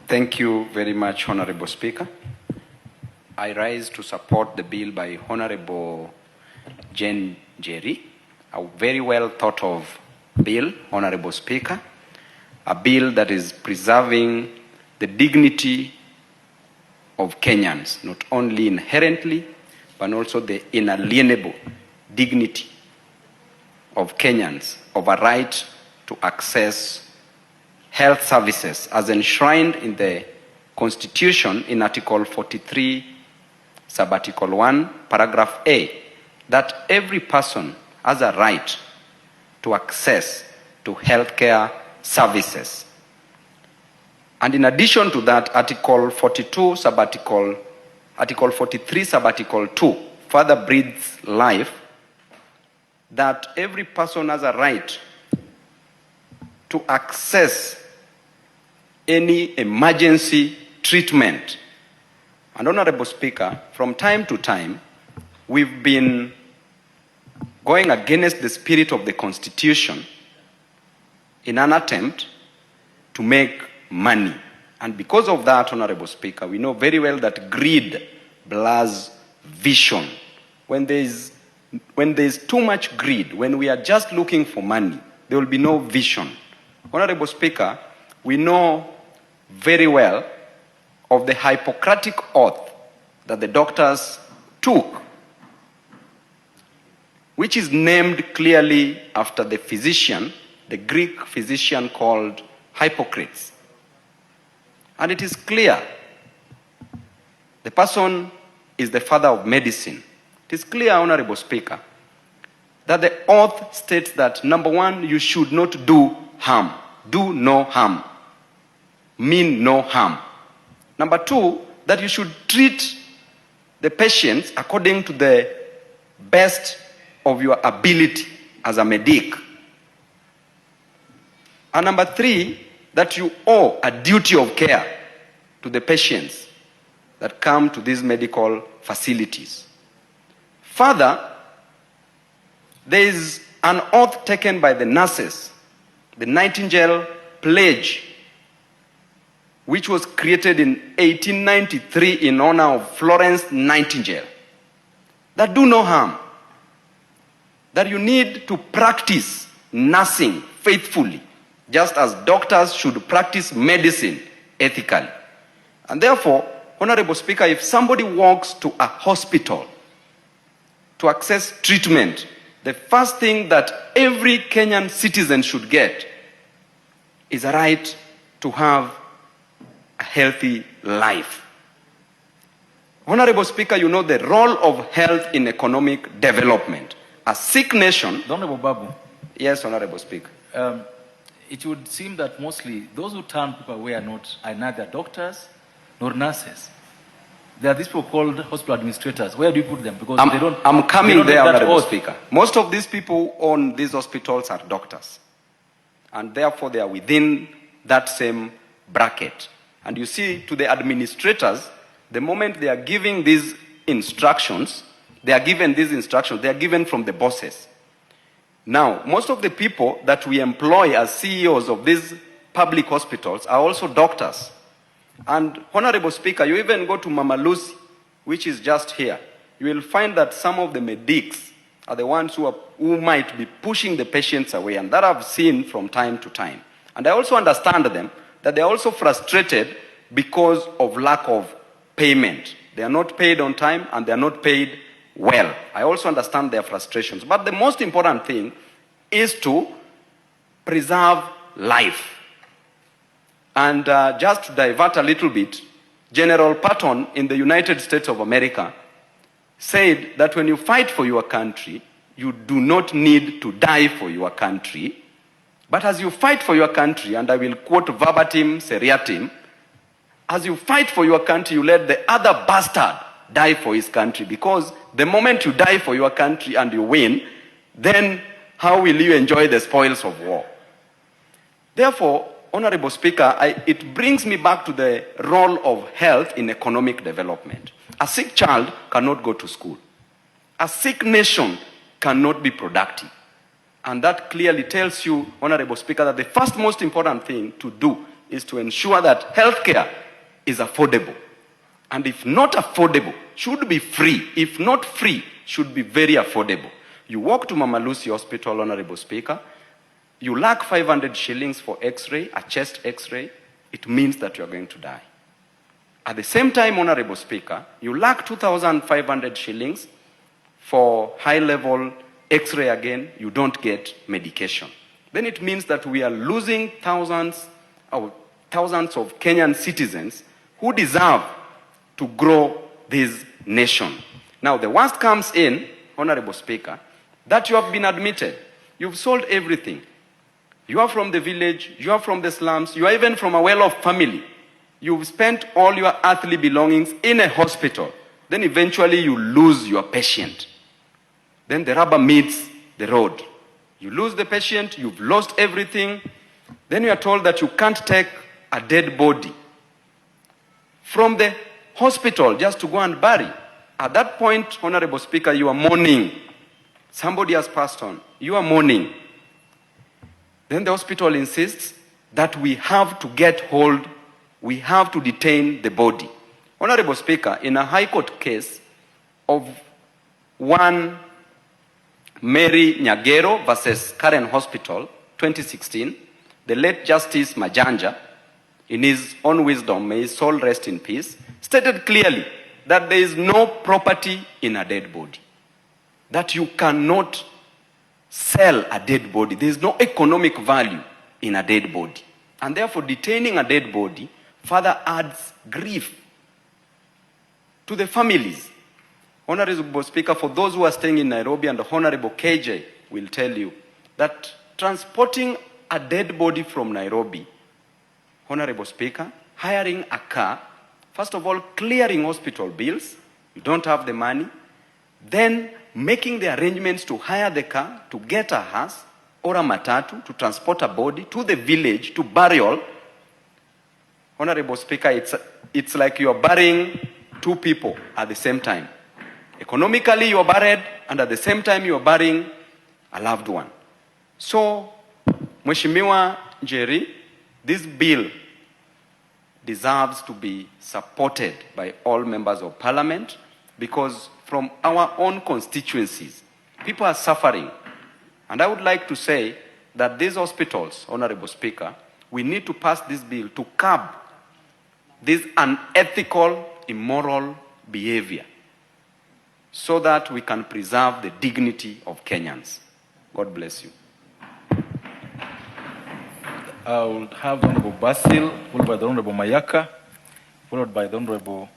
Thank you very much, Honorable Speaker. I rise to support the bill by Honorable Jane Jerry, a very well thought of bill, Honorable Speaker, a bill that is preserving the dignity of Kenyans, not only inherently, but also the inalienable dignity of Kenyans, of a right to access health services as enshrined in the Constitution in Article 43, Subarticle 1, Paragraph A, that every person has a right to access to healthcare services. And in addition to that, Article 43, Subarticle 2, further breathes life that every person has a right to access any emergency treatment. And Honorable Speaker, from time to time, we've been going against the spirit of the Constitution in an attempt to make money. And because of that, Honorable Speaker, we know very well that greed blurs vision. When there's too much greed, when we are just looking for money, there will be no vision. Honorable Speaker, we know very well of the Hippocratic oath that the doctors took, which is named clearly after the physician, the Greek physician called Hippocrates. And it is clear the person is the father of medicine. It is clear, Honorable Speaker, that the oath states that, number one, you should not do harm. Do no harm. Mean no harm. Number two, that you should treat the patients according to the best of your ability as a medic. And number three, that you owe a duty of care to the patients that come to these medical facilities. Further, there is an oath taken by the nurses, the Nightingale Pledge, which was created in 1893 in honor of Florence Nightingale, that do no harm, that you need to practice nursing faithfully, just as doctors should practice medicine ethically. And therefore, Honorable Speaker, if somebody walks to a hospital to access treatment, the first thing that every Kenyan citizen should get is a right to have a healthy life. Honorable Speaker, you know the role of health in economic development. A sick nation... Honorable Babu. Yes, Honorable Speaker. It would seem that mostly those who turn people away are neither doctors nor nurses. There are these people called hospital administrators. Where do you put them? Because I'm coming there, Honorable Speaker. Most of these people who own these hospitals are doctors. And therefore they are within that same bracket. And you see, to the administrators, the moment they are giving these instructions, they are given from the bosses. Now, most of the people that we employ as CEOs of these public hospitals are also doctors. And Honorable Speaker, you even go to Mama Lucy, which is just here, you will find that some of the medics are the ones who might be pushing the patients away, and that I've seen from time to time. And I also understand them, that they're also frustrated because of lack of payment. They are not paid on time and they are not paid well. I also understand their frustrations. But the most important thing is to preserve life. And just to divert a little bit, General Patton in the United States of America said that when you fight for your country, you do not need to die for your country. But as you fight for your country, and I will quote verbatim, seriatim, as you fight for your country, you let the other bastard die for his country. Because the moment you die for your country and you win, then how will you enjoy the spoils of war? Therefore, Honorable Speaker, it brings me back to the role of health in economic development. A sick child cannot go to school. A sick nation cannot be productive. And that clearly tells you, Honorable Speaker, that the first most important thing to do is to ensure that healthcare is affordable. And if not affordable, should be free. If not free, should be very affordable. You walk to Mama Lucy Hospital, Honorable Speaker, you lack 500 shillings for x-ray, a chest x-ray, it means that you're going to die. At the same time, Honorable Speaker, you lack 2,500 shillings for high-level x-ray again, you don't get medication. Then it means that we are losing thousands of Kenyan citizens who deserve to grow this nation. Now, the worst comes in, Honorable Speaker, that you have been admitted. You've sold everything. You are from the village, you are from the slums, you are even from a well-off family. You've spent all your earthly belongings in a hospital. Then eventually you lose your patient. Then the rubber meets the road. You lose the patient, you've lost everything. Then you are told that you can't take a dead body from the hospital just to go and bury. At that point, Honorable Speaker, you are mourning. Somebody has passed on. You are mourning. Then the hospital insists that we have to get hold, we have to detain the body. Honorable Speaker, in a High Court case of one Mary Nyagero versus Karen Hospital, 2016, the late Justice Majanja, in his own wisdom, may his soul rest in peace, stated clearly that there is no property in a dead body. That you cannot sell a dead body. There is no economic value in a dead body. And therefore, detaining a dead body further adds grief to the families. Honorable Speaker, for those who are staying in Nairobi, and the Honorable KJ will tell you that transporting a dead body from Nairobi, Honorable Speaker, hiring a car, first of all, clearing hospital bills, you don't have the money, then making the arrangements to hire the car, to get a hearse or a matatu, to transport a body to the village, to burial. Honorable Speaker, it's like you are burying two people at the same time. Economically, you are buried, and at the same time, you are burying a loved one. So, Mheshimiwa Njeri, this bill deserves to be supported by all members of parliament, because from our own constituencies, people are suffering. And I would like to say that these hospitals, Honorable Speaker, we need to pass this bill to curb this unethical, immoral behavior, so that we can preserve the dignity of Kenyans. God bless you. I will have the Honorable Basil, followed by the Honorable Mayaka, followed by the Honorable